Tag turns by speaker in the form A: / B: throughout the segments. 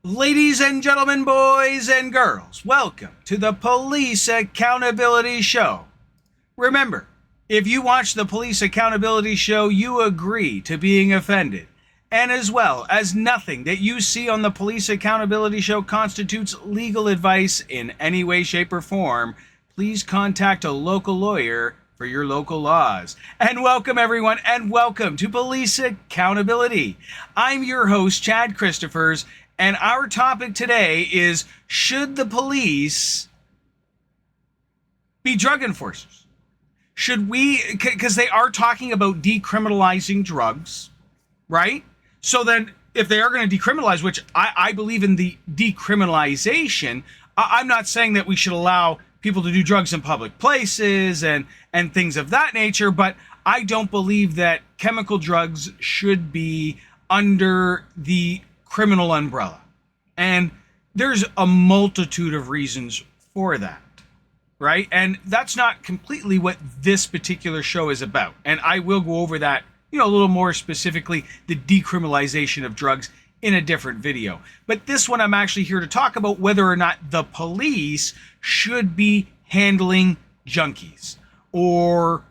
A: Ladies and gentlemen, boys and girls, welcome to the Police Accountability Show. Remember, if you watch the Police Accountability Show, you agree to being offended. And as well as nothing that you see on the Police Accountability Show constitutes legal advice in any way, shape, or form, please contact a local lawyer for your local laws. And welcome everyone, and welcome to Police Accountability. I'm your host, Chad Christophers, and our topic today is, should the police be drug enforcers? Should we, because they are talking about decriminalizing drugs, right? So then if they are going to decriminalize, which I believe in the decriminalization, I'm not saying that we should allow people to do drugs in public places and things of that nature, but I don't believe that chemical drugs should be under the criminal umbrella. And there's a multitude of reasons for that, right? And that's not completely what this particular show is about. And I will go over that, a little more specifically, the decriminalization of drugs in a different video. But this one, I'm actually here to talk about whether or not the police should be handling junkies or,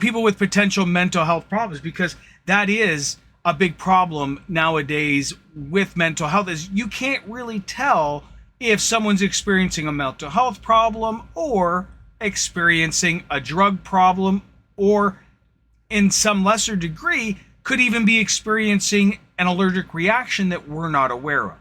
A: people with potential mental health problems, because that is a big problem nowadays with mental health. Is you can't really tell if someone's experiencing a mental health problem or experiencing a drug problem, or in some lesser degree could even be experiencing an allergic reaction that we're not aware of,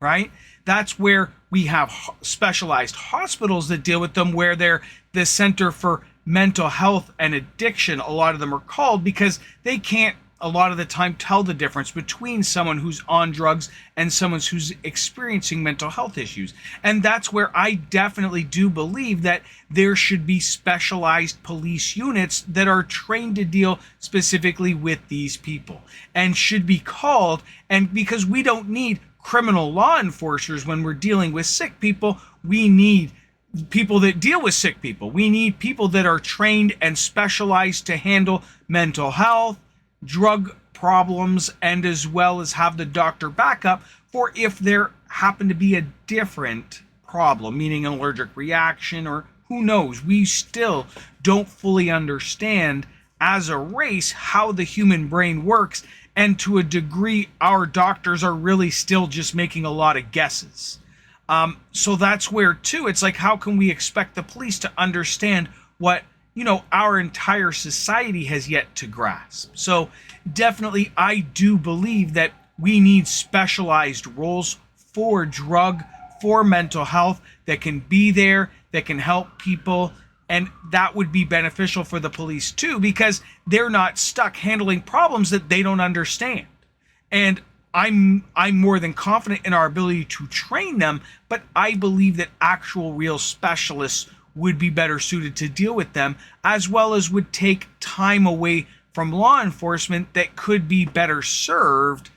A: right? That's where we have specialized hospitals that deal with them, where they're the Center for Mental Health and Addiction, a lot of them are called, because they can't a lot of the time tell the difference between someone who's on drugs and someone who's experiencing mental health issues. And that's where I definitely do believe that there should be specialized police units that are trained to deal specifically with these people and should be called. And because we don't need criminal law enforcers when we're dealing with sick people, we need people that deal with sick people. We need people that are trained and specialized to handle mental health, drug problems, and as well as have the doctor backup for if there happen to be a different problem, meaning an allergic reaction, or who knows. We still don't fully understand as a race how the human brain works, and to a degree our doctors are really still just making a lot of guesses. So that's where too, it's like, how can we expect the police to understand what our entire society has yet to grasp? So definitely, I do believe that we need specialized roles for mental health that can be there, that can help people. And that would be beneficial for the police too, because they're not stuck handling problems that they don't understand. And I'm more than confident in our ability to train them, but I believe that actual real specialists would be better suited to deal with them, as well as would take time away from law enforcement that could be better served,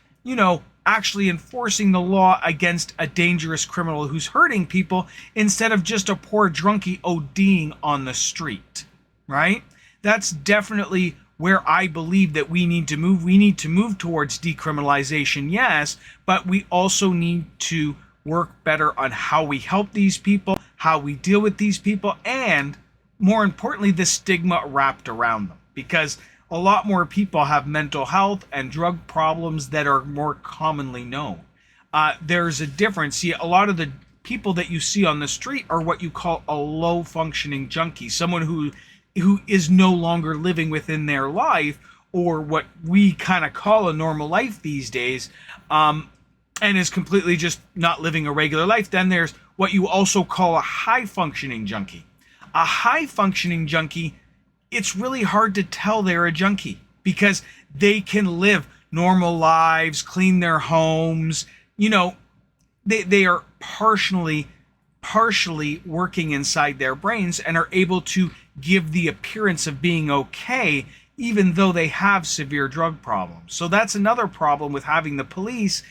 A: actually enforcing the law against a dangerous criminal who's hurting people, instead of just a poor drunkie ODing on the street, right? That's definitely where I believe that we need to move. We need to move towards decriminalization, yes, but we also need to work better on how we help these people, how we deal with these people, and more importantly, the stigma wrapped around them. Because a lot more people have mental health and drug problems that are more commonly known. There's a difference. See, a lot of the people that you see on the street are what you call a low functioning junkie, someone who is no longer living within their life, or what we kind of call a normal life these days, and is completely just not living a regular life. Then there's what you also call a high functioning junkie. A high functioning junkie, it's really hard to tell they're a junkie, because they can live normal lives, clean their homes, they are partially working inside their brains and are able to give the appearance of being okay, even though they have severe drug problems. So that's another problem with having the police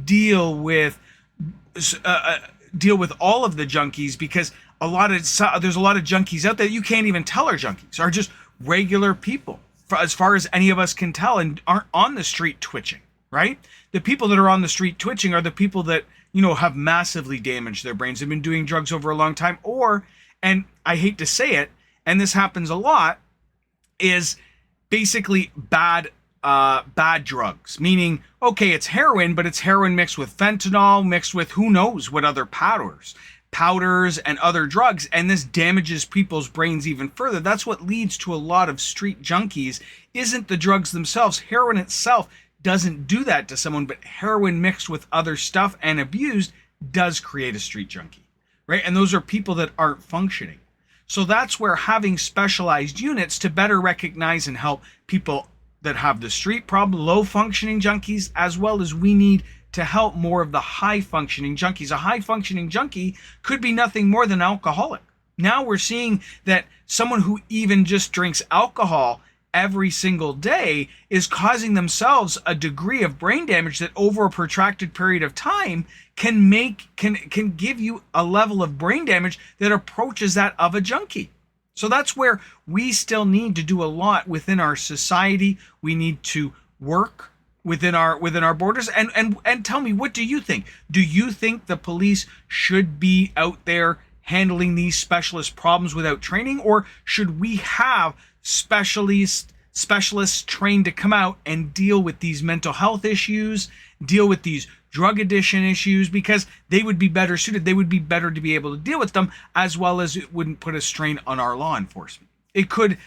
A: deal with all of the junkies, because there's a lot of junkies out there you can't even tell are junkies, are just regular people, as far as any of us can tell, and aren't on the street twitching, right? The people that are on the street twitching are the people that have massively damaged their brains. They've been doing drugs over a long time, or, and I hate to say it, and this happens a lot, is basically bad drugs. Meaning, okay, it's heroin, but it's heroin mixed with fentanyl, mixed with who knows what other powders and other drugs, and this damages people's brains even further. That's what leads to a lot of street junkies, isn't the drugs themselves. Heroin itself doesn't do that to someone, but heroin mixed with other stuff and abused does create a street junkie, right? And those are people that aren't functioning. So that's where having specialized units to better recognize and help people that have the street problem, low functioning junkies, as well as we need to help more of the high functioning junkies. A high functioning junkie could be nothing more than alcoholic. Now we're seeing that someone who even just drinks alcohol every single day is causing themselves a degree of brain damage that over a protracted period of time can give you a level of brain damage that approaches that of a junkie. So that's where we still need to do a lot within our society. We need to work within our borders. And tell me, what do you think? Do you think the police should be out there handling these specialist problems without training, or should we have specialists trained to come out and deal with these mental health issues, deal with these drug addiction issues, because they would be better suited. They would be better to be able to deal with them, as well as it wouldn't put a strain on our law enforcement. It could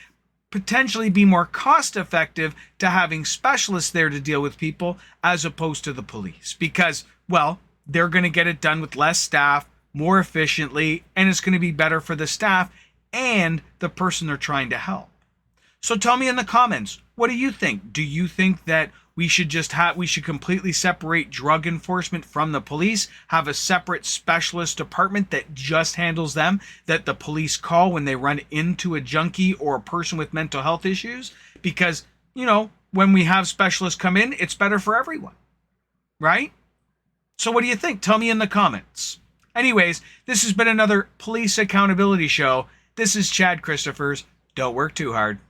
A: potentially be more cost effective to having specialists there to deal with people as opposed to the police, because, well, they're going to get it done with less staff, more efficiently, and it's going to be better for the staff and the person they're trying to help. So tell me in the comments, what do you think? Do you think that we should completely separate drug enforcement from the police, have a separate specialist department that just handles them, that the police call when they run into a junkie or a person with mental health issues? Because, when we have specialists come in, it's better for everyone, right? So what do you think? Tell me in the comments. Anyways, this has been another police accountability show. This is Chad Christophers. Don't work too hard.